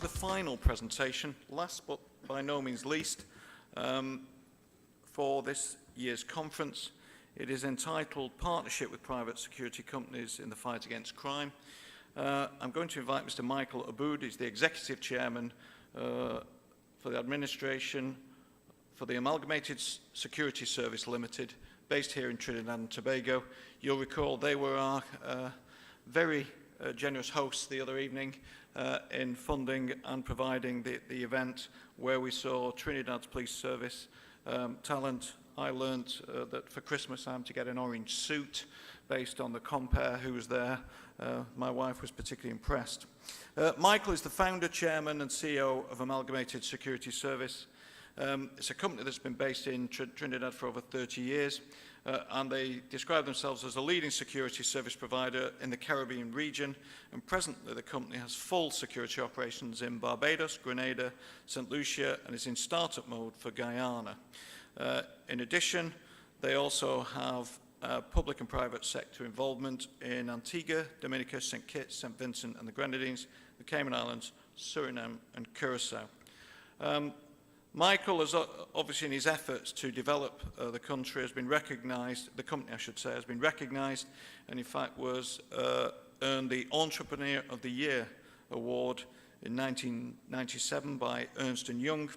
the final presentation, last but by no means least, for this year's conference. It is entitled Partnership with Private Security Companies in the Fight Against Crime. I'm going to invite Mr. Michael Aboud. He's the Executive Chairman for the Administration for the Amalgamated Security Services Ltd, based here in Trinidad and Tobago. You'll recall they were our very generous hosts the other evening in funding and providing the event where we saw Trinidad's police service talent. I learnt that for Christmas I'm to get an orange suit based on the compere who was there. My wife was particularly impressed. Michael is the founder, chairman and CEO of Amalgamated Security Service. It's a company that's been based in Trinidad for over 30 years, and they describe themselves as a leading security service provider in the Caribbean region, and presently the company has full security operations in Barbados, Grenada, St. Lucia, and is in startup mode for Guyana. In addition, they also have public and private sector involvement in Antigua, Dominica, St. Kitts, St. Vincent and the Grenadines, the Cayman Islands, Suriname and Curacao. Michael has obviously in his efforts to develop the country has been recognized, the company I should say, has been recognized and in fact was earned the Entrepreneur of the Year award in 1997 by Ernst & Young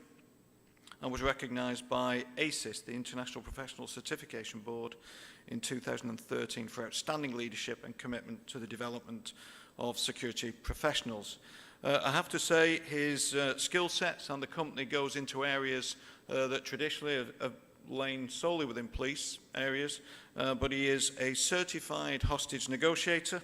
and was recognized by ASSL, the International Professional Certification Board, in 2013 for outstanding leadership and commitment to the development of security professionals. I have to say his skill sets and the company goes into areas that traditionally have lain solely within police areas, but he is a certified hostage negotiator,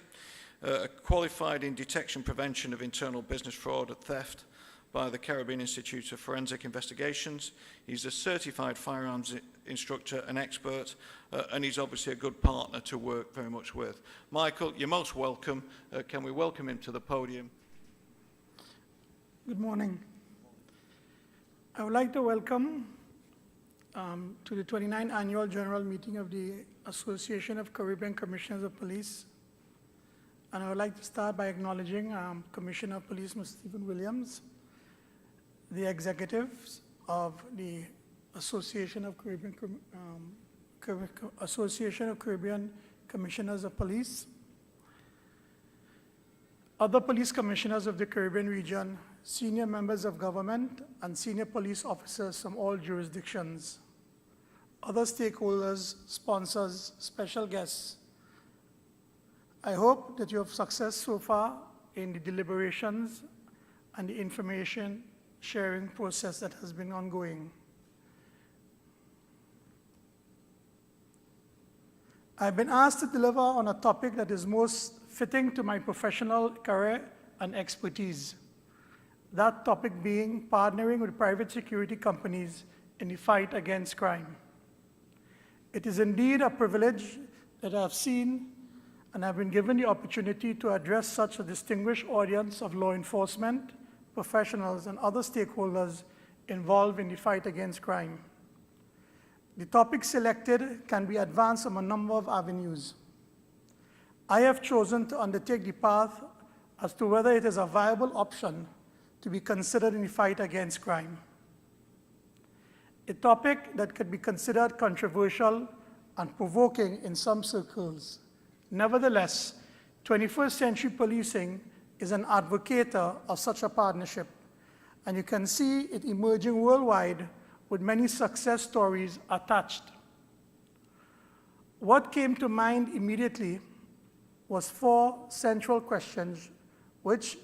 qualified in detection prevention of internal business fraud and theft by the Caribbean Institute of Forensic Investigations. He's a certified firearms instructor and expert, and he's obviously a good partner to work very much with. Michael, you're most welcome. Can we welcome him to the podium? Good morning. I would like to welcome to the 29th Annual General Meeting of the Association of Caribbean Commissioners of Police. And I would like to start by acknowledging Commissioner of Police, Mr. Stephen Williams, the executives of the Association of Caribbean Commissioners of Police, other police commissioners of the Caribbean region, senior members of government, and senior police officers from all jurisdictions, other stakeholders, sponsors, special guests. I hope that you have success so far in the deliberations and the information sharing process that has been ongoing. I've been asked to deliver on a topic that is most fitting to my professional career and expertise. That topic being partnering with private security companies in the fight against crime. It is indeed a privilege that I've seen and I've been given the opportunity to address such a distinguished audience of law enforcement, professionals, and other stakeholders involved in the fight against crime. The topic selected can be advanced from a number of avenues. I have chosen to undertake the path as to whether it is a viable option to be considered in the fight against crime. A topic that could be considered controversial and provoking in some circles. Nevertheless, 21st century policing is an advocator of such a partnership, and you can see it emerging worldwide with many success stories attached. What came to mind immediately was 4 central questions, which,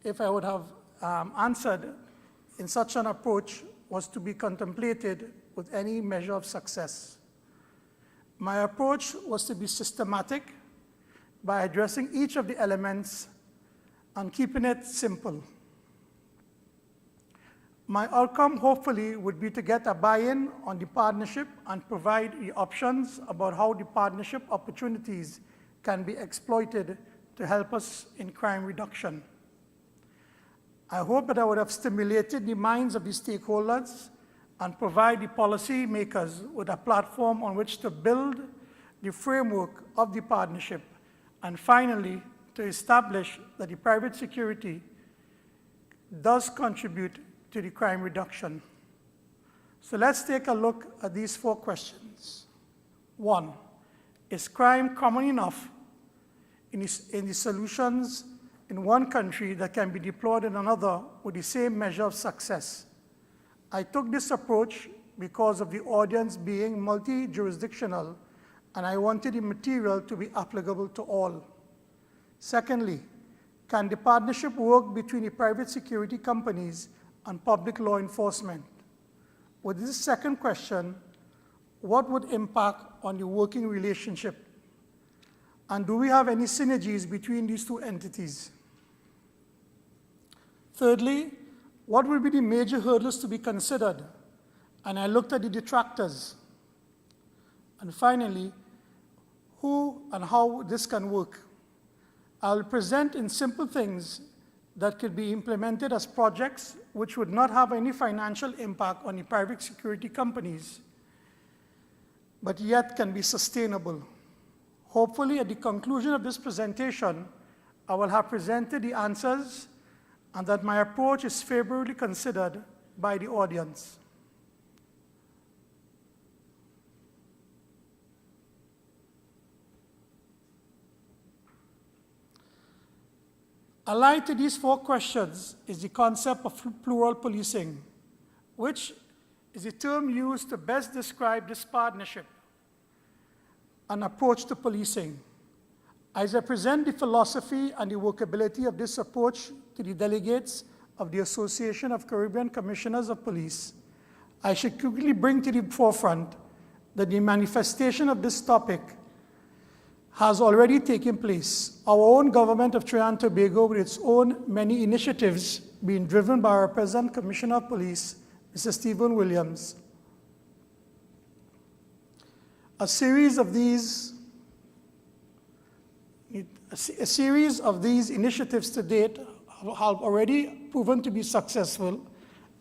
if I would have answered in such an approach, was to be contemplated with any measure of success. My approach was to be systematic by addressing each of the elements and keeping it simple. My outcome, hopefully, would be to get a buy-in on the partnership and provide the options about how the partnership opportunities can be exploited to help us in crime reduction. I hope that I would have stimulated the minds of the stakeholders and provide the policy makers with a platform on which to build the framework of the partnership, and finally, to establish that the private security does contribute to the crime reduction. So let's take a look at these 4 questions. 1, is crime common enough in the solutions in one country that can be deployed in another with the same measure of success? I took this approach because of the audience being multi-jurisdictional, and I wanted the material to be applicable to all. Secondly, can the partnership work between the private security companies and public law enforcement? With this second question, what would impact on the working relationship? And do we have any synergies between these 2 entities? Thirdly, what will be the major hurdles to be considered? And I looked at the detractors. And finally, who and how this can work. I'll present in simple things that could be implemented as projects which would not have any financial impact on the private security companies, but yet can be sustainable. Hopefully, at the conclusion of this presentation, I will have presented the answers and that my approach is favorably considered by the audience. Allied to these 4 questions is the concept of plural policing, which is a term used to best describe this partnership and approach to policing. As I present the philosophy and the workability of this approach to the delegates of the Association of Caribbean Commissioners of Police, I should quickly bring to the forefront that the manifestation of this topic has already taken place. Our own government of Trinidad and Tobago, with its own many initiatives being driven by our present Commissioner of Police, Mr. Stephen Williams. A series of these initiatives to date have already proven to be successful,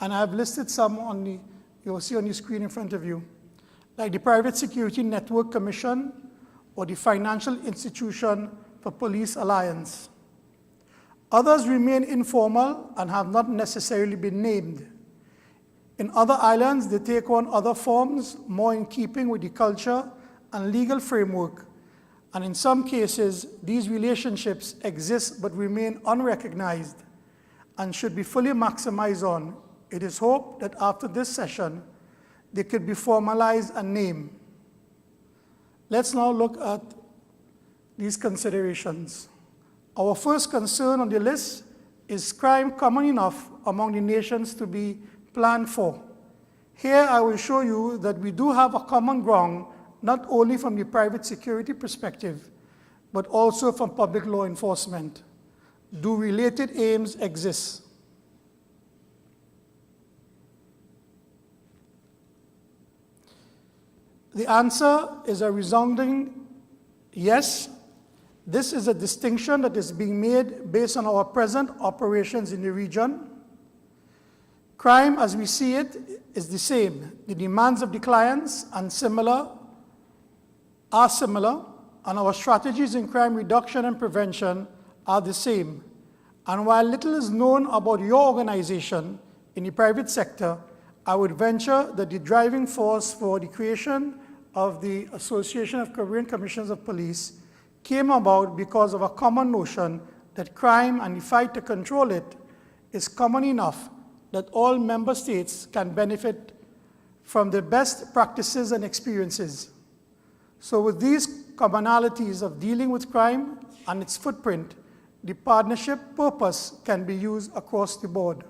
and I have listed some you'll see on the screen in front of you, like the Private Security Network Commission, or the Financial Institution for Police Alliance. Others remain informal and have not necessarily been named. In other islands, they take on other forms, more in keeping with the culture and legal framework, and in some cases, these relationships exist but remain unrecognized and should be fully maximized on. It is hoped that after this session, they could be formalized and named. Let's now look at these considerations. Our first concern on the list is crime common enough among the nations to be planned for. Here I will show you that we do have a common ground, not only from the private security perspective, but also from public law enforcement. Do related aims exist? The answer is a resounding yes. This is a distinction that is being made based on our present operations in the region. Crime, as we see it, is the same. The demands of the clients are similar, and our strategies in crime reduction and prevention are the same. And while little is known about your organization in the private sector, I would venture that the driving force for the creation of the Association of Caribbean Commissioners of Police came about because of a common notion that crime and the fight to control it is common enough that all member states can benefit from the best practices and experiences. So with these commonalities of dealing with crime and its footprint, the partnership purpose can be used across the board.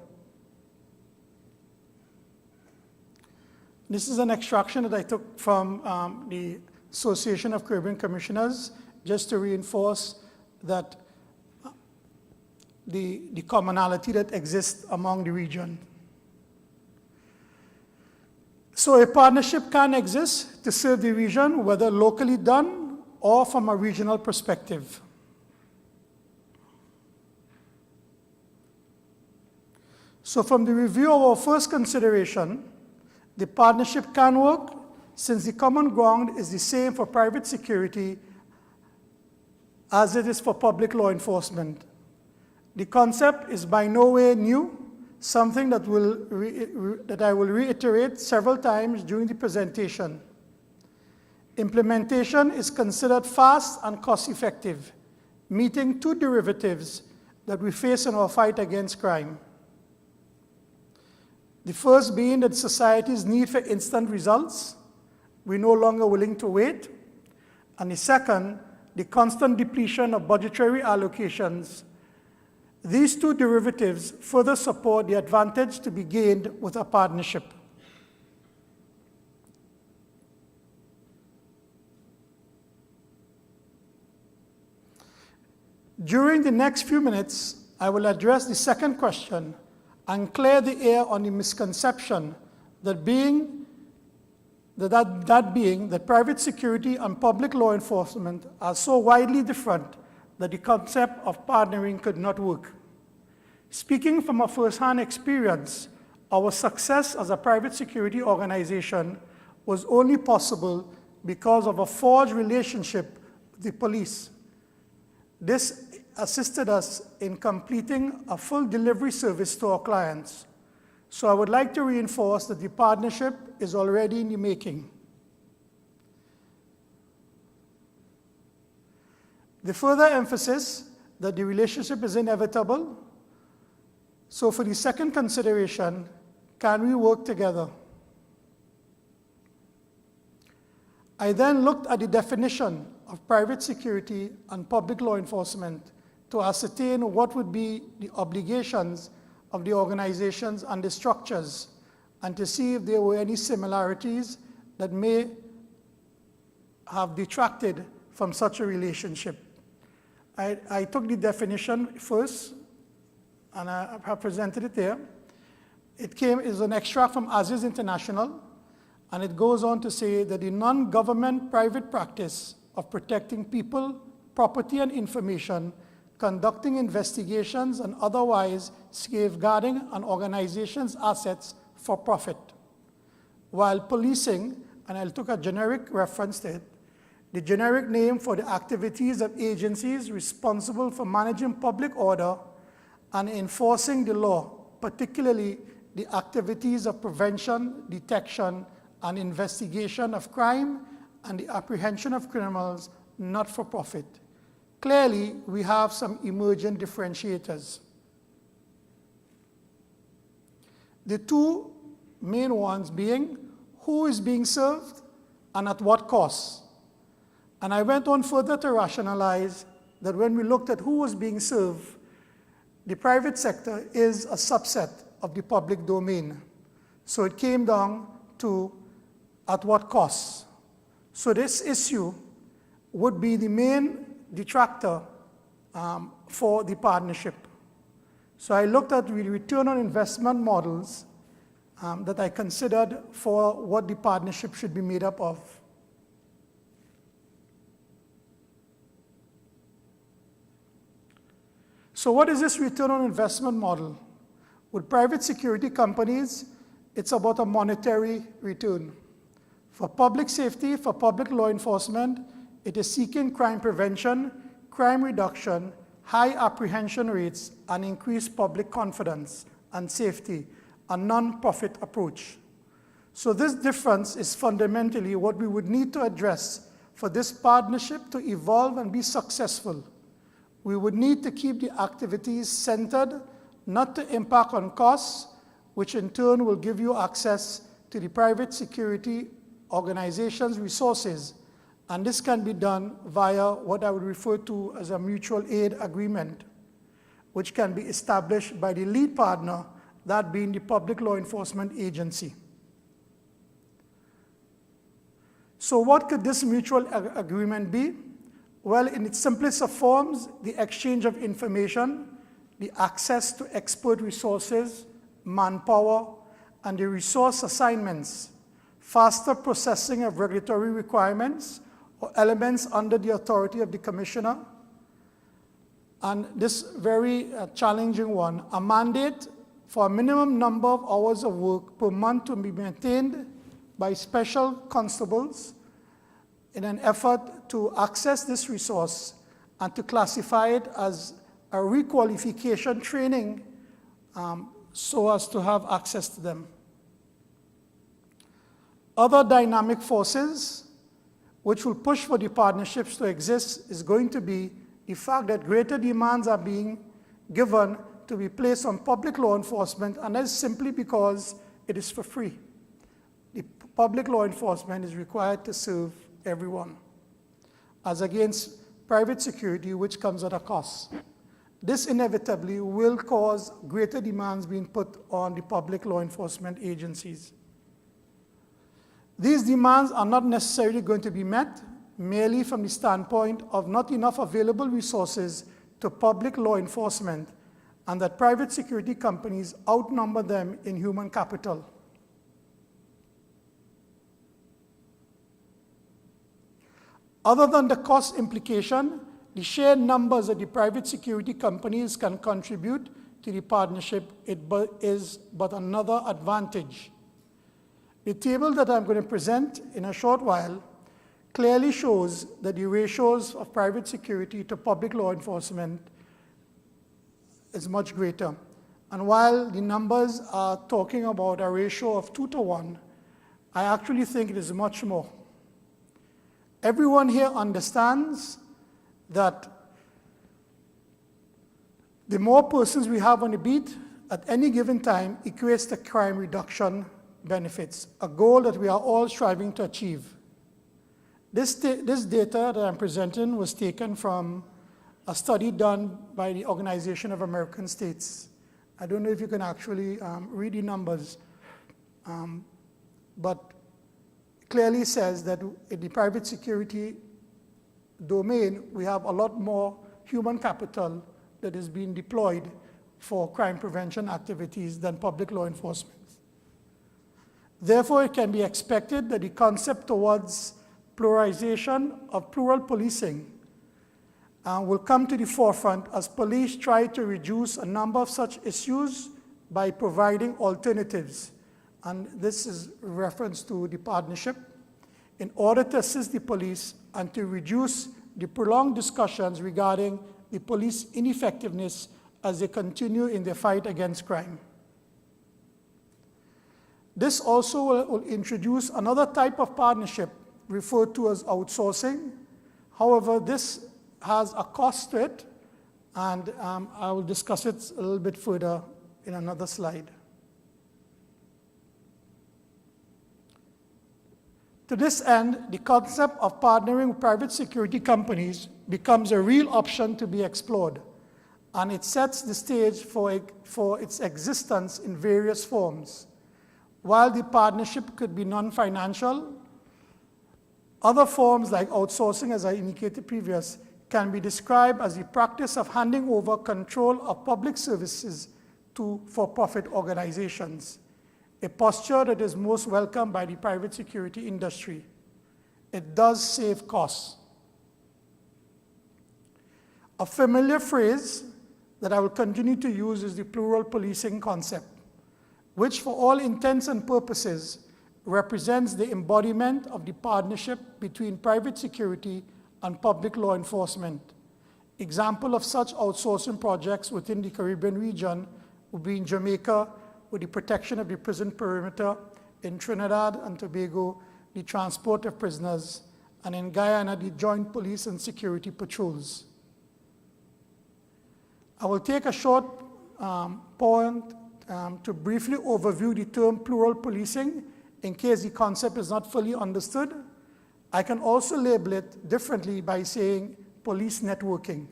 This is an extraction that I took from the Association of Caribbean Commissioners, just to reinforce that the commonality that exists among the region. So a partnership can exist to serve the region, whether locally done or from a regional perspective. So from the review of our first consideration, the partnership can work since the common ground is the same for private security as it is for public law enforcement. The concept is by no way new, something that I will reiterate several times during the presentation. Implementation is considered fast and cost-effective, meeting two derivatives that we face in our fight against crime. The first being that society's need for instant results. We're no longer willing to wait. And the second, the constant depletion of budgetary allocations. These two derivatives further support the advantage to be gained with a partnership. During the next few minutes, I will address the second question and clear the air on the misconception that private security and public law enforcement are so widely different that the concept of partnering could not work. Speaking from a first-hand experience, our success as a private security organization was only possible because of a forged relationship with the police. This assisted us in completing a full delivery service to our clients. So I would like to reinforce that the partnership is already in the making. The further emphasis that the relationship is inevitable. So for the second consideration, can we work together? I then looked at the definition of private security and public law enforcement to ascertain what would be the obligations of the organizations and the structures, and to see if there were any similarities that may have detracted from such a relationship. I took the definition first, and I have presented it there. It is an extract from Aziz International, and it goes on to say that the non-government private practice of protecting people, property, and information, conducting investigations, and otherwise safeguarding an organization's assets for profit, while policing, and I took a generic reference to it, the generic name for the activities of agencies responsible for managing public order and enforcing the law, particularly the activities of prevention, detection, and investigation of crime and the apprehension of criminals not for profit. Clearly, we have some emergent differentiators. The two main ones being who is being served and at what cost. And I went on further to rationalize that when we looked at who was being served, the private sector is a subset of the public domain. So it came down to at what cost. So this issue would be the main detractor for the partnership. So I looked at the return on investment models that I considered for what the partnership should be made up of. So what is this return on investment model? With private security companies, it's about a monetary return. For public safety, for public law enforcement, it is seeking crime prevention, crime reduction, high apprehension rates, and increased public confidence and safety, a non-profit approach. So this difference is fundamentally what we would need to address for this partnership to evolve and be successful. We would need to keep the activities centered, not to impact on costs, which in turn will give you access to the private security organization's resources. And this can be done via what I would refer to as a mutual aid agreement, which can be established by the lead partner, that being the public law enforcement agency. So what could this mutual agreement be? Well, in its simplest of forms, the exchange of information, the access to expert resources, manpower, and the resource assignments, faster processing of regulatory requirements or elements under the authority of the commissioner, and this very challenging one, a mandate for a minimum number of hours of work per month to be maintained by special constables in an effort to access this resource and to classify it as a requalification training so as to have access to them. Other dynamic forces which will push for the partnerships to exist is going to be the fact that greater demands are being given to be placed on public law enforcement, and that's simply because it is for free. The public law enforcement is required to serve everyone, as against private security, which comes at a cost. This inevitably will cause greater demands being put on the public law enforcement agencies. These demands are not necessarily going to be met merely from the standpoint of not enough available resources to public law enforcement, and that private security companies outnumber them in human capital. Other than the cost implication, the sheer numbers that the private security companies can contribute to the partnership is but another advantage. The table that I'm going to present in a short while clearly shows that the ratios of private security to public law enforcement is much greater. And while the numbers are talking about a ratio of 2-to-1, I actually think it is much more. Everyone here understands that the more persons we have on the beat at any given time equates to crime reduction benefits, a goal that we are all striving to achieve. This data that I'm presenting was taken from a study done by the Organization of American States. I don't know if you can actually read the numbers, but clearly says that in the private security domain, we have a lot more human capital that is being deployed for crime prevention activities than public law enforcement. Therefore, it can be expected that the concept towards pluralization of plural policing will come to the forefront as police try to reduce a number of such issues by providing alternatives. And this is reference to the partnership, in order to assist the police and to reduce the prolonged discussions regarding the police ineffectiveness as they continue in their fight against crime. This also will introduce another type of partnership referred to as outsourcing. However, this has a cost to it, and I will discuss it a little bit further in another slide. To this end, the concept of partnering with private security companies becomes a real option to be explored, and it sets the stage for its existence in various forms. While the partnership could be non-financial, other forms like outsourcing, as I indicated previous, can be described as the practice of handing over control of public services to for-profit organizations, a posture that is most welcomed by the private security industry. It does save costs. A familiar phrase that I will continue to use is the plural policing concept, which for all intents and purposes represents the embodiment of the partnership between private security and public law enforcement. Example of such outsourcing projects within the Caribbean region would be in Jamaica, with the protection of the prison perimeter, in Trinidad and Tobago, the transport of prisoners, and in Guyana, the joint police and security patrols. I will take a short point to briefly overview the term plural policing in case the concept is not fully understood. I can also label it differently by saying police networking.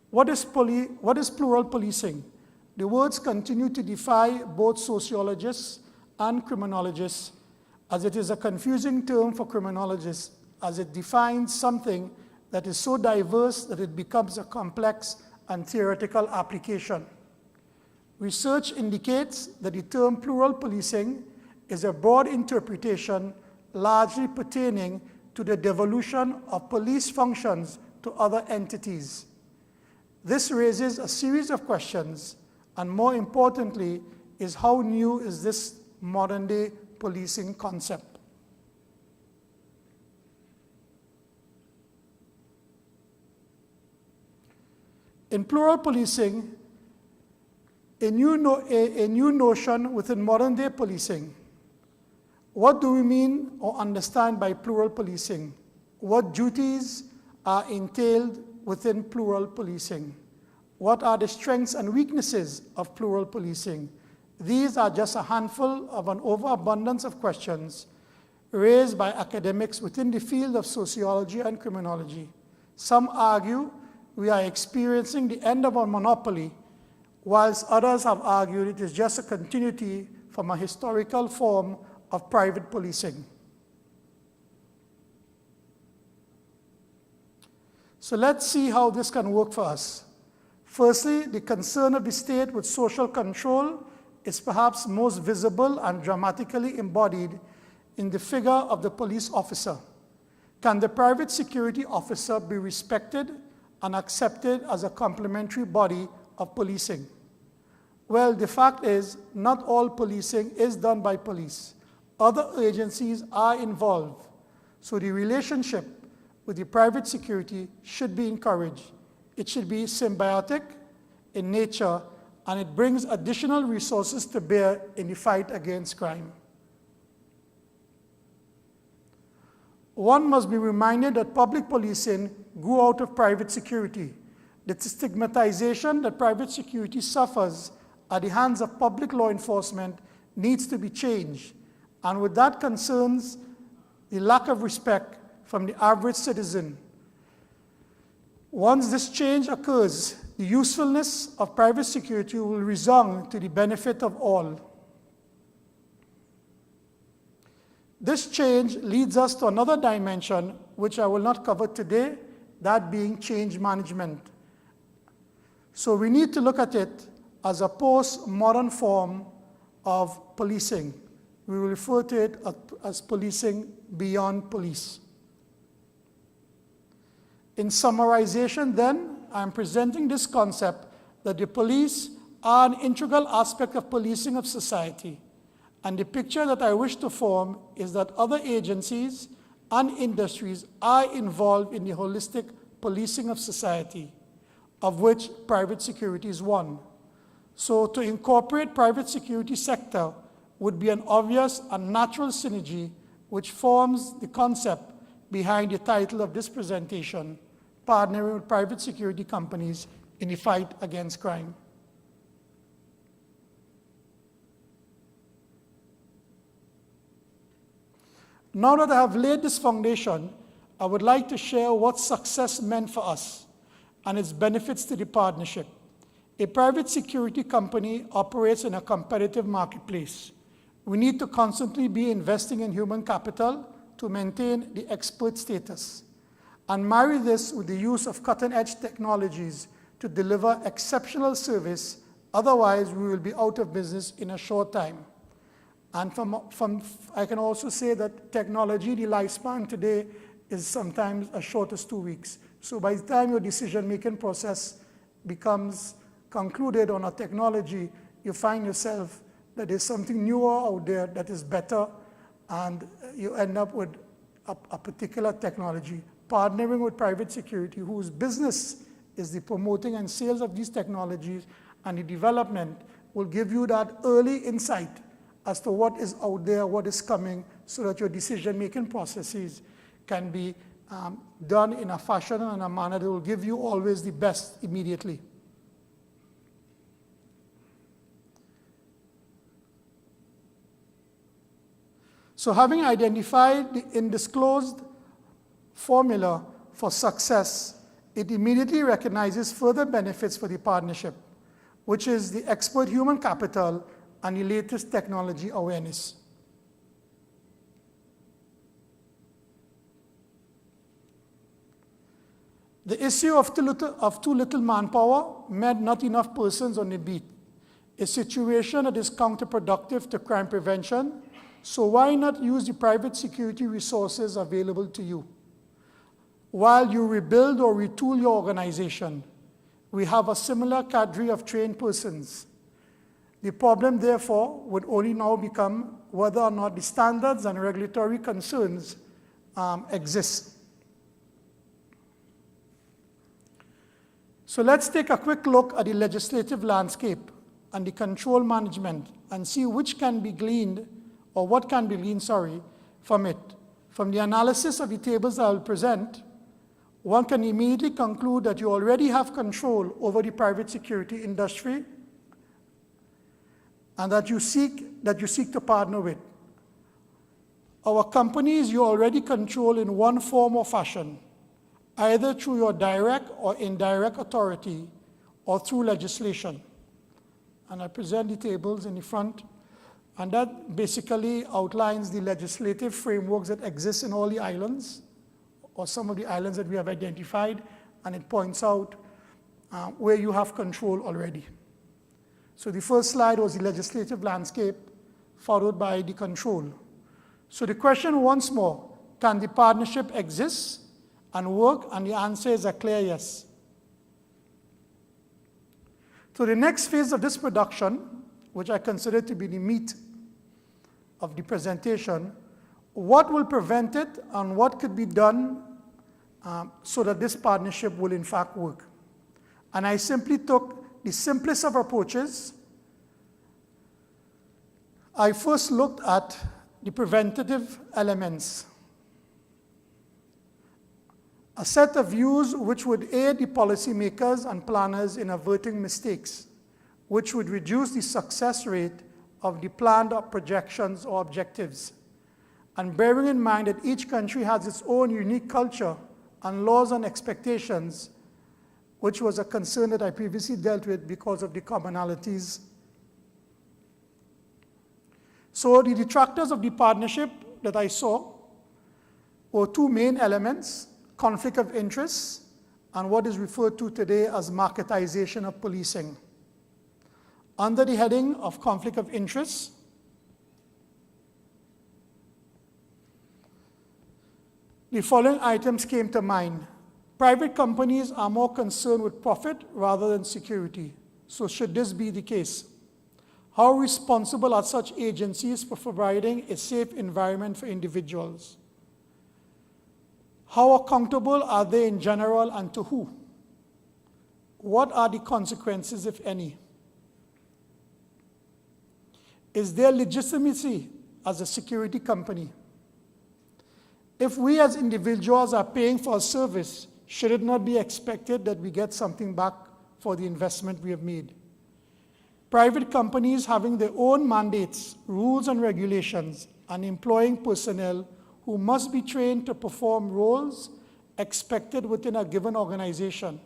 What is plural policing? The words continue to defy both sociologists and criminologists, as it is a confusing term for criminologists, as it defines something that is so diverse that it becomes a complex and theoretical application. Research indicates that the term plural policing is a broad interpretation largely pertaining to the devolution of police functions to other entities. This raises a series of questions, and more importantly, is how new is this modern-day policing concept? In plural policing, a new notion within modern-day policing. What do we mean or understand by plural policing? What duties are entailed within plural policing? What are the strengths and weaknesses of plural policing? These are just a handful of an overabundance of questions raised by academics within the field of sociology and criminology. Some argue we are experiencing the end of a monopoly, whilst others have argued it is just a continuity from a historical form of private policing. So let's see how this can work for us. Firstly, the concern of the state with social control is perhaps most visible and dramatically embodied in the figure of the police officer. Can the private security officer be respected and accepted as a complementary body of policing? Well, the fact is, not all policing is done by police. Other agencies are involved. So the relationship with the private security should be encouraged. It should be symbiotic in nature, and it brings additional resources to bear in the fight against crime. One must be reminded that public policing grew out of private security. The stigmatization that private security suffers at the hands of public law enforcement needs to be changed, and with that concerns the lack of respect from the average citizen. Once this change occurs, the usefulness of private security will resound to the benefit of all. This change leads us to another dimension, which I will not cover today, that being change management. So we need to look at it as a post-modern form of policing. We will refer to it as policing beyond police. In summarization then, I'm presenting this concept that the police are an integral aspect of policing of society. And the picture that I wish to form is that other agencies and industries are involved in the holistic policing of society, of which private security is one. So to incorporate private security sector would be an obvious and natural synergy which forms the concept behind the title of this presentation, Partnering with Private Security Companies in the Fight Against Crime. Now that I have laid this foundation, I would like to share what success meant for us and its benefits to the partnership. A private security company operates in a competitive marketplace. We need to constantly be investing in human capital to maintain the expert status, and marry this with the use of cutting-edge technologies to deliver exceptional service. Otherwise, we will be out of business in a short time. And I can also say that technology, the lifespan today is sometimes as short as 2 weeks. So by the time your decision-making process becomes concluded on a technology, you find yourself that there's something newer out there that is better, and you end up with a particular technology. Partnering with private security, whose business is the promoting and sales of these technologies and the development, will give you that early insight as to what is out there, what is coming, so that your decision-making processes can be done in a fashion and a manner that will give you always the best immediately. So having identified the undisclosed formula for success, it immediately recognizes further benefits for the partnership, which is the expert human capital and the latest technology awareness. The issue of too little manpower meant not enough persons on the beat, a situation that is counterproductive to crime prevention. So why not use the private security resources available to you? While you rebuild or retool your organization, we have a similar cadre of trained persons. The problem, therefore, would only now become whether or not the standards and regulatory concerns exist. So let's take a quick look at the legislative landscape and the control management and see which can be gleaned, or what can be gleaned, from it. From the analysis of the tables I will present, one can immediately conclude that you already have control over the private security industry and that you seek to partner with. Our companies you already control in one form or fashion, either through your direct or indirect authority or through legislation. And I present the tables in the front, and that basically outlines the legislative frameworks that exist in all the islands, or some of the islands that we have identified, and it points out where you have control already. So the first slide was the legislative landscape, followed by the control. So the question once more, can the partnership exist and work? And the answer is a clear yes. So the next phase of this production, which I consider to be the meat of the presentation, what will prevent it and what could be done so that this partnership will in fact work? And I simply took the simplest of approaches. I first looked at the preventative elements, a set of views which would aid the policymakers and planners in averting mistakes, which would reduce the success rate of the planned projections or objectives. And bearing in mind that each country has its own unique culture and laws and expectations, which was a concern that I previously dealt with because of the commonalities. So the detractors of the partnership that I saw were two main elements: conflict of interest and what is referred to today as marketization of policing. Under the heading of conflict of interest, the following items came to mind. Private companies are more concerned with profit rather than security. So should this be the case? How responsible are such agencies for providing a safe environment for individuals? How accountable are they in general, and to who? What are the consequences, if any? Is there legitimacy as a security company? If we as individuals are paying for a service, should it not be expected that we get something back for the investment we have made? Private companies having their own mandates, rules and regulations, and employing personnel who must be trained to perform roles expected within a given organization,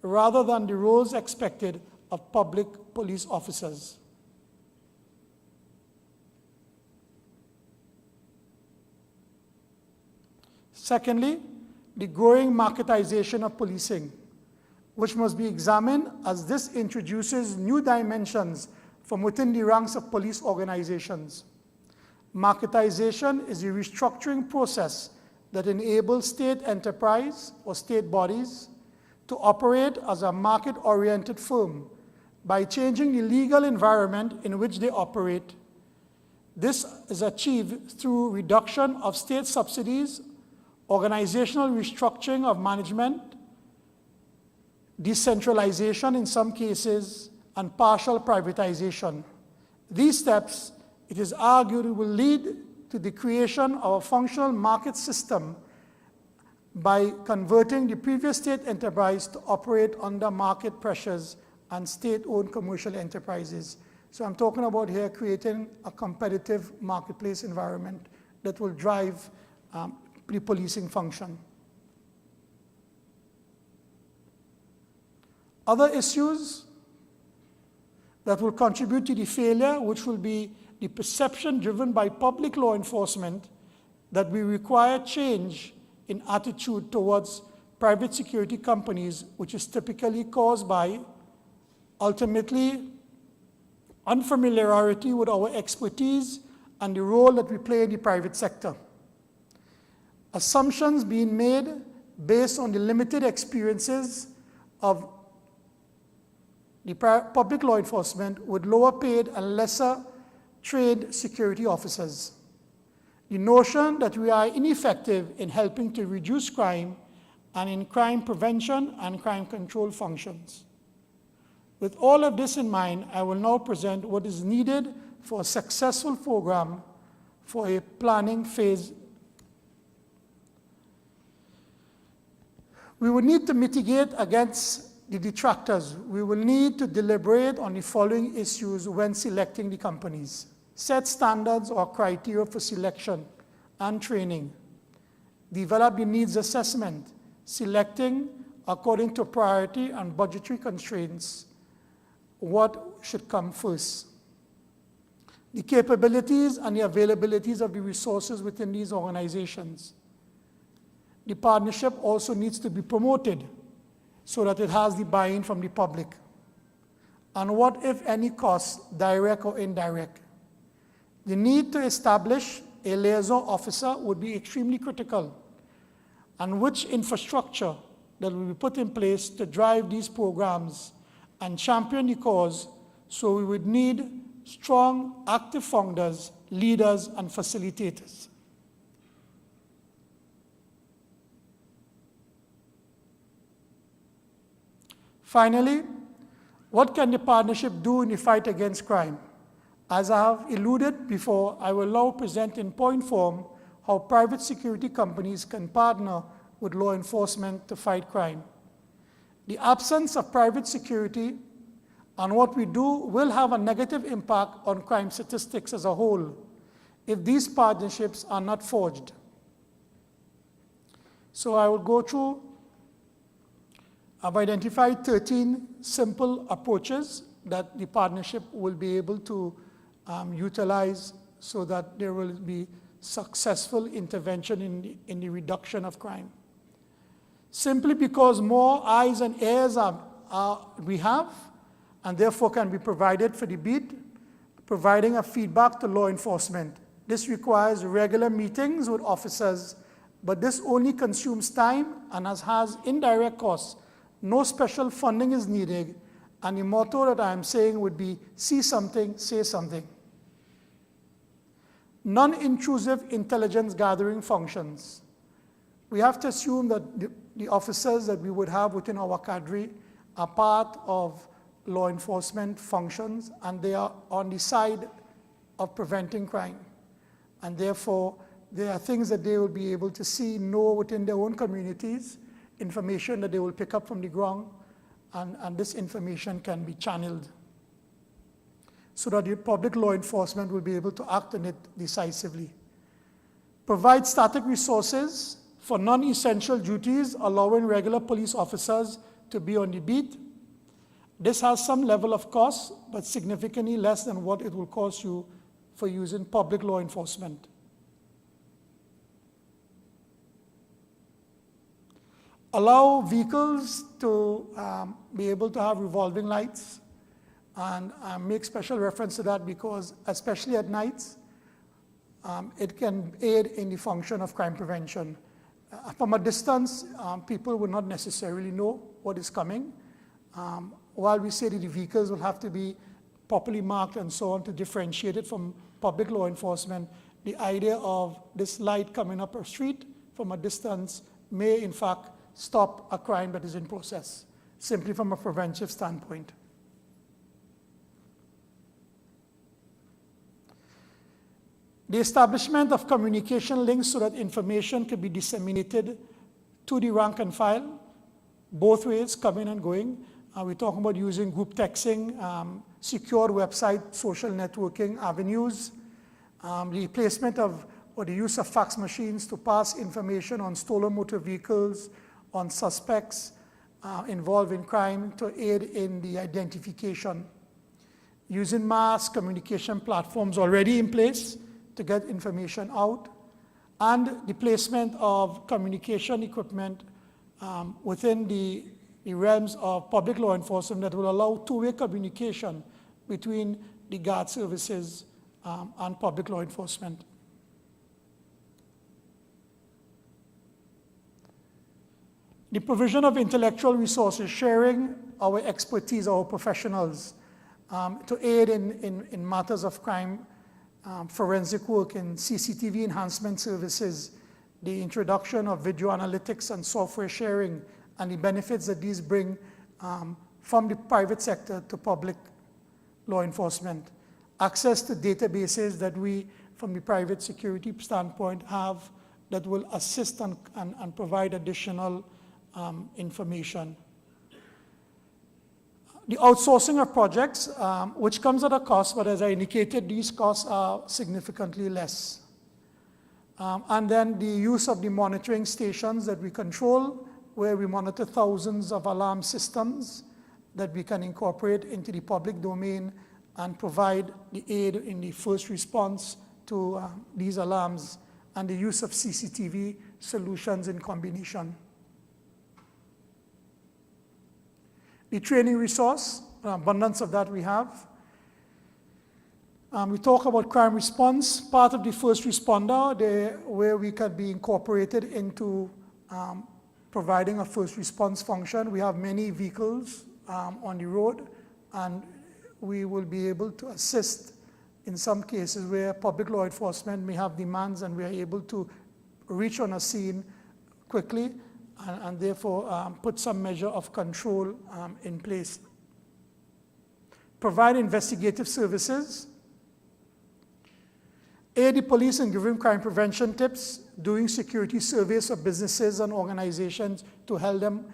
rather than the roles expected of public police officers. Secondly, the growing marketization of policing, which must be examined as this introduces new dimensions from within the ranks of police organizations. Marketization is a restructuring process that enables state enterprise or state bodies to operate as a market-oriented firm by changing the legal environment in which they operate. This is achieved through reduction of state subsidies, organizational restructuring of management, decentralization in some cases, and partial privatization. These steps, it is argued, will lead to the creation of a functional market system by converting the previous state enterprise to operate under market pressures and state-owned commercial enterprises. So I'm talking about here creating a competitive marketplace environment that will drive the policing function. Other issues that will contribute to the failure, which will be the perception driven by public law enforcement that we require change in attitude towards private security companies, which is typically caused by, ultimately, unfamiliarity with our expertise and the role that we play in the private sector. Assumptions being made based on the limited experiences of the public law enforcement with lower paid and lesser trained security officers. The notion that we are ineffective in helping to reduce crime and in crime prevention and crime control functions. With all of this in mind, I will now present what is needed for a successful program for a planning phase. We will need to mitigate against the detractors. We will need to deliberate on the following issues when selecting the companies: set standards or criteria for selection and training, develop the needs assessment, selecting according to priority and budgetary constraints what should come first, the capabilities and the availabilities of the resources within these organizations. The partnership also needs to be promoted so that it has the buy-in from the public. And what, if any, costs, direct or indirect? The need to establish a liaison officer would be extremely critical, and which infrastructure that will be put in place to drive these programs and champion the cause. So we would need strong, active founders, leaders, and facilitators. Finally, what can the partnership do in the fight against crime? As I have alluded before, I will now present in point form how private security companies can partner with law enforcement to fight crime. The absence of private security and what we do will have a negative impact on crime statistics as a whole if these partnerships are not forged. So I will go through. I've identified 13 simple approaches that the partnership will be able to utilize so that there will be successful intervention in the reduction of crime. Simply because more eyes and ears we have, and therefore can be provided for the beat, providing a feedback to law enforcement. This requires regular meetings with officers, but this only consumes time and has indirect costs. No special funding is needed, and the motto that I am saying would be, see something, say something. Non-intrusive intelligence gathering functions. We have to assume that the officers that we would have within our cadre are part of law enforcement functions, and they are on the side of preventing crime. And therefore, there are things that they will be able to see, know within their own communities, information that they will pick up from the ground, and this information can be channeled so that the public law enforcement will be able to act on it decisively. Provide static resources for non-essential duties, allowing regular police officers to be on the beat. This has some level of cost, but significantly less than what it will cost you for using public law enforcement. Allow vehicles to be able to have revolving lights, and make special reference to that because, especially at nights, it can aid in the function of crime prevention. From a distance, people will not necessarily know what is coming. While we say that the vehicles will have to be properly marked and so on to differentiate it from public law enforcement, the idea of this light coming up a street from a distance may in fact stop a crime that is in process, simply from a preventive standpoint. The establishment of communication links so that information can be disseminated to the rank and file, both ways, coming and going. We're talking about using group texting, secure website, social networking avenues, the placement of or the use of fax machines to pass information on stolen motor vehicles, on suspects involved in crime to aid in the identification. Using mass communication platforms already in place to get information out, and the placement of communication equipment within the realms of public law enforcement that will allow two-way communication between the guard services and public law enforcement. The provision of intellectual resources, sharing our expertise, our professionals, to aid in matters of crime, forensic work, and CCTV enhancement services. the introduction of video analytics and software sharing and the benefits that these bring from the private sector to public law enforcement. Access to databases that we, from the private security standpoint, have that will assist and provide additional information. The outsourcing of projects, which comes at a cost, but as I indicated, these costs are significantly less. And then the use of the monitoring stations that we control, where we monitor thousands of alarm systems that we can incorporate into the public domain and provide the aid in the first response to these alarms, and the use of CCTV solutions in combination. The training resource, an abundance of that we have. We talk about crime response, part of the first responder, where we can be incorporated into providing a first response function. We have many vehicles on the road, and we will be able to assist in some cases where public law enforcement may have demands, and we are able to reach on a scene quickly and therefore put some measure of control in place. Provide investigative services. Aid the police in giving crime prevention tips, doing security surveys of businesses and organizations to help them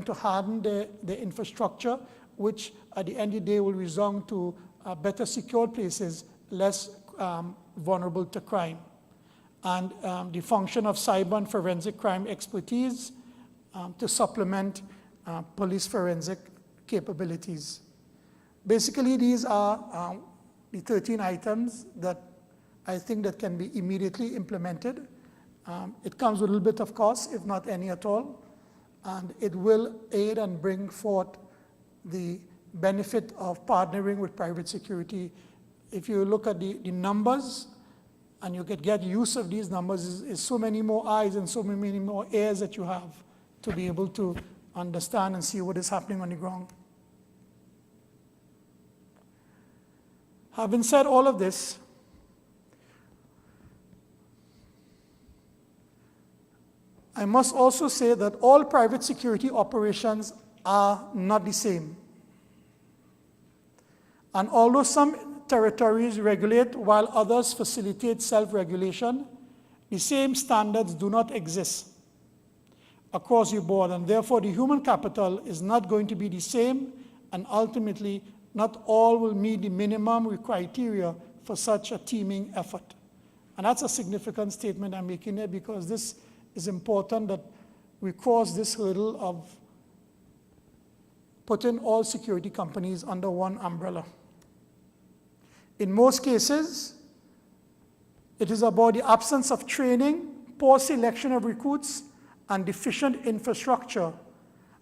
to harden their infrastructure, which at the end of the day will resound to better secured places, less vulnerable to crime. And the function of cyber and forensic crime expertise to supplement police forensic capabilities. Basically, these are the 13 items that I think that can be immediately implemented. It comes with a little bit of cost, if not any at all, and it will aid and bring forth the benefit of partnering with private security. If you look at the numbers, and you could get use of these numbers, is so many more eyes and so many more ears that you have to be able to understand and see what is happening on the ground. Having said all of this, I must also say that all private security operations are not the same. And although some territories regulate while others facilitate self-regulation, the same standards do not exist across the board, and therefore the human capital is not going to be the same, and ultimately not all will meet the minimum criteria for such a teaming effort. And that's a significant statement I'm making there, because this is important that we cross this hurdle of putting all security companies under one umbrella. In most cases, it is about the absence of training, poor selection of recruits, and deficient infrastructure,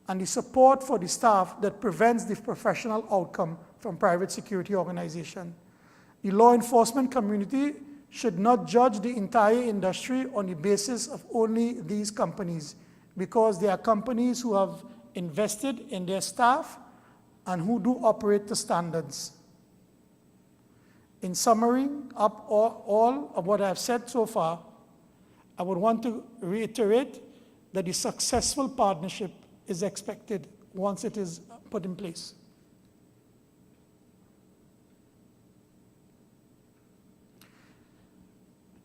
and the support for the staff that prevents the professional outcome from private security organizations. The law enforcement community should not judge the entire industry on the basis of only these companies, because they are companies who have invested in their staff and who do operate to standards. In summary, up all of what I've said so far, I would want to reiterate that the successful partnership is expected once it is put in place.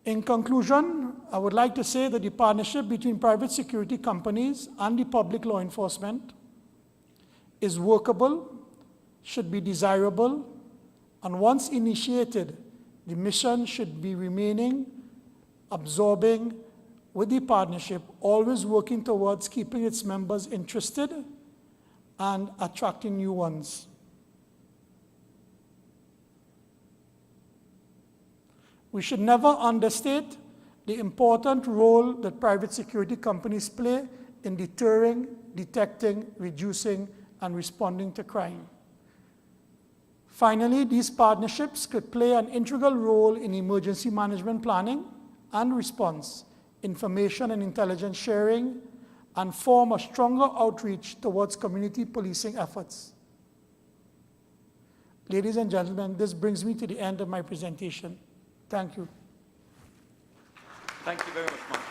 In conclusion, I would like to say that the partnership between private security companies and the public law enforcement is workable, should be desirable, and once initiated, the mission should be remaining, absorbing with the partnership, always working towards keeping its members interested and attracting new ones. We should never understate the important role that private security companies play in deterring, detecting, reducing, and responding to crime. Finally, these partnerships could play an integral role in emergency management planning and response, information and intelligence sharing, and form a stronger outreach towards community policing efforts. Ladies and gentlemen, this brings me to the end of my presentation. Thank you. Thank you very much, Mark.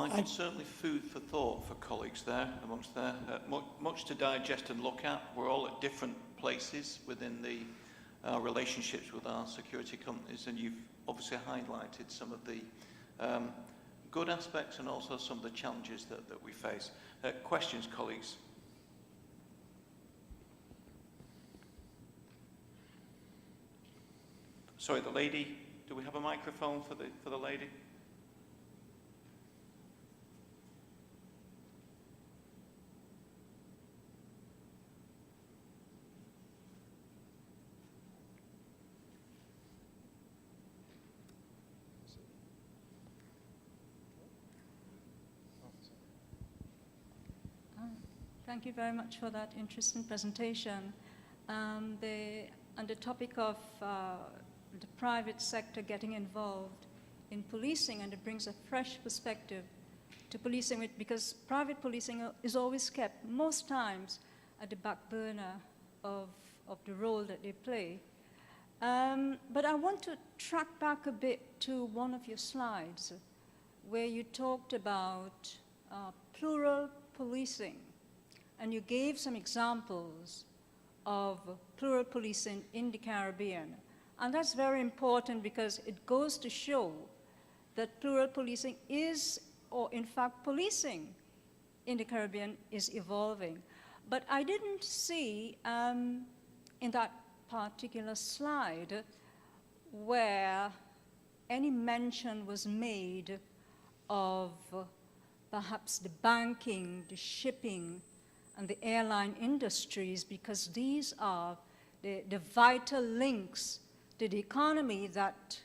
Michael, certainly food for thought for colleagues there, amongst there. Much to digest and look at. We're all at different places within the relationships with our security companies, and you've obviously highlighted some of the good aspects and also some of the challenges that we face. Questions, colleagues? Sorry, the lady. Do we have a microphone for the lady? Thank you very much for that interesting presentation. On the topic of the private sector getting involved in policing, and it brings a fresh perspective to policing, because private policing is always kept, most times, at the back burner of the role that they play. But I want to track back a bit to one of your slides where you talked about plural policing. And you gave some examples of plural policing in the Caribbean. And that's very important because it goes to show that plural policing is, or in fact policing in the Caribbean is evolving. But I didn't see in that particular slide where any mention was made of perhaps the banking, the shipping, and the airline industries, because these are the vital links to the economy that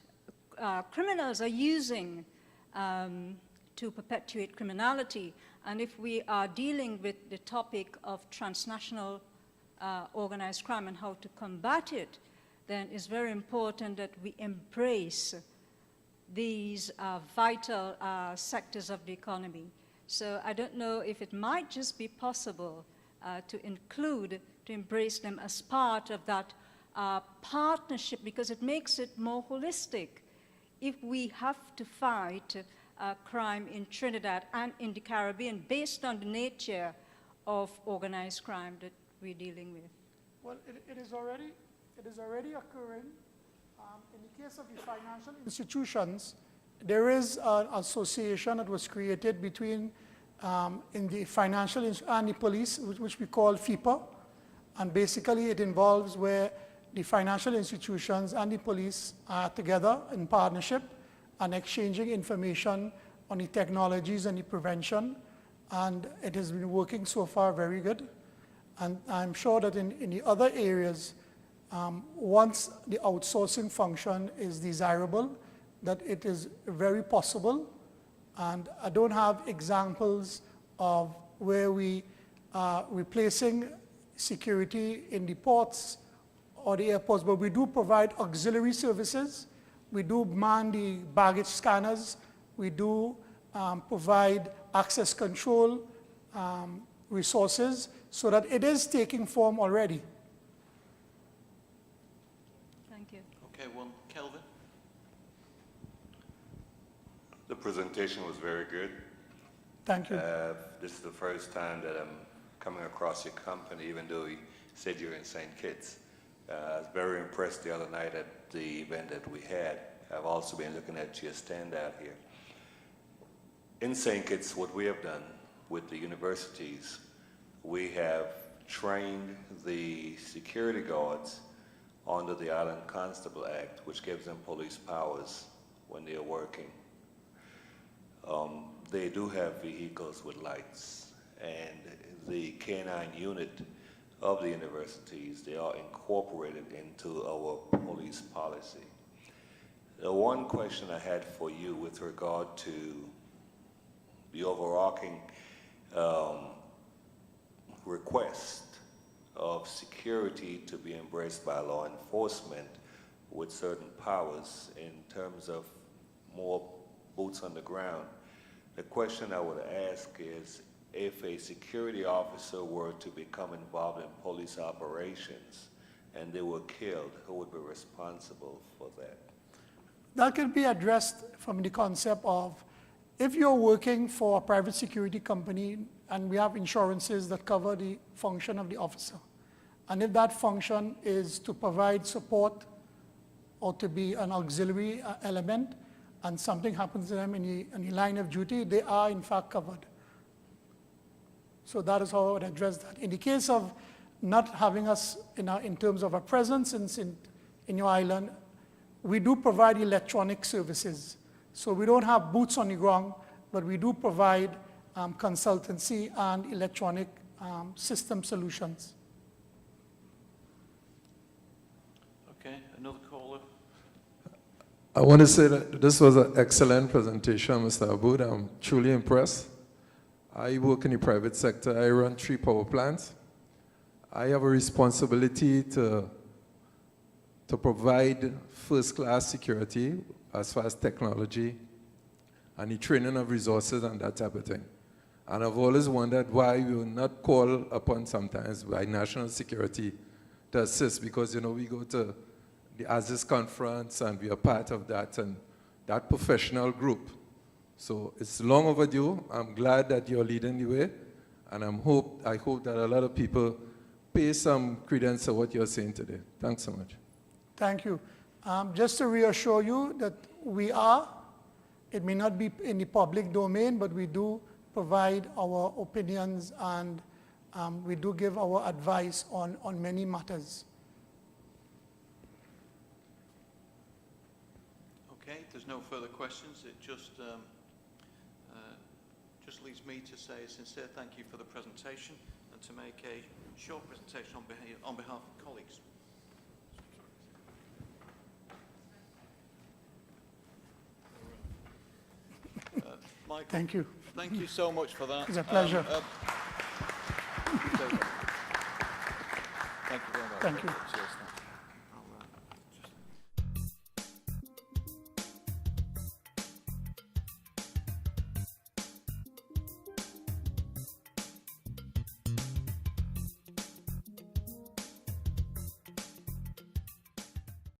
criminals are using to perpetuate criminality. And if we are dealing with the topic of transnational organized crime and how to combat it, then it's very important that we embrace these vital sectors of the economy. So I don't know if it might just be possible to embrace them as part of that partnership, because it makes it more holistic. If we have to fight crime in Trinidad and in the Caribbean based on the nature of organized crime that we're dealing with. Well, it is already occurring. In the case of the financial institutions, there is an association that was created between in the financial and the police, which we call FIPA. And basically it involves where the financial institutions and the police are together in partnership and exchanging information on the technologies and the prevention. And it has been working so far very good. And I'm sure that in the other areas, once the outsourcing function is desirable, that it is very possible. And I don't have examples of where we are replacing security in the ports or the airports, but we do provide auxiliary services. We do man the baggage scanners. We do provide access control resources, so that it is taking form already. Thank you. Okay, well, Kelvin? The presentation was very good. Thank you. This is the first time that I'm coming across your company, even though you said you're in St. Kitts. I was very impressed the other night at the event that we had. I've also been looking at your standout here. In St. Kitts, what we have done with the universities, we have trained the security guards under the Island Constable Act, which gives them police powers when they are working. They do have vehicles with lights, and the K-9 unit of the universities, they are incorporated into our police policy. The one question I had for you with regard to the overarching request of security to be embraced by law enforcement with certain powers in terms of more boots on the ground. The question I would ask is, if a security officer were to become involved in police operations and they were killed, who would be responsible for that? That can be addressed from the concept of if you're working for a private security company and we have insurances that cover the function of the officer, and if that function is to provide support or to be an auxiliary element, and something happens to them in the line of duty, they are in fact covered. So that is how I would address that. In the case of not having us in terms of a presence in your island, we do provide electronic services. So we don't have boots on the ground, but we do provide consultancy and electronic system solutions. Okay, another caller. I want to say that this was an excellent presentation, Mr. Aboud. I'm truly impressed. I work in the private sector. I run 3 power plants. I have a responsibility to provide first-class security as far as technology and the training of resources and that type of thing. And I've always wondered why we were not called upon sometimes by national security to assist, because, you know, we go to the ASSL conference and we are part of that, and that professional group. So it's long overdue. I'm glad that you're leading the way, and I hope that a lot of people pay some credence to what you're saying today. Thanks so much. Thank you. Just to reassure you that we are, it may not be in the public domain, but we do provide our opinions and we do give our advice on many matters. Okay, there's no further questions. It just leaves me to say a sincere thank you for the presentation and to make a short presentation on behalf of colleagues. Michael, Thank you. thank you so much for that. It's a pleasure. Thank you very much. Thank you. Cheers.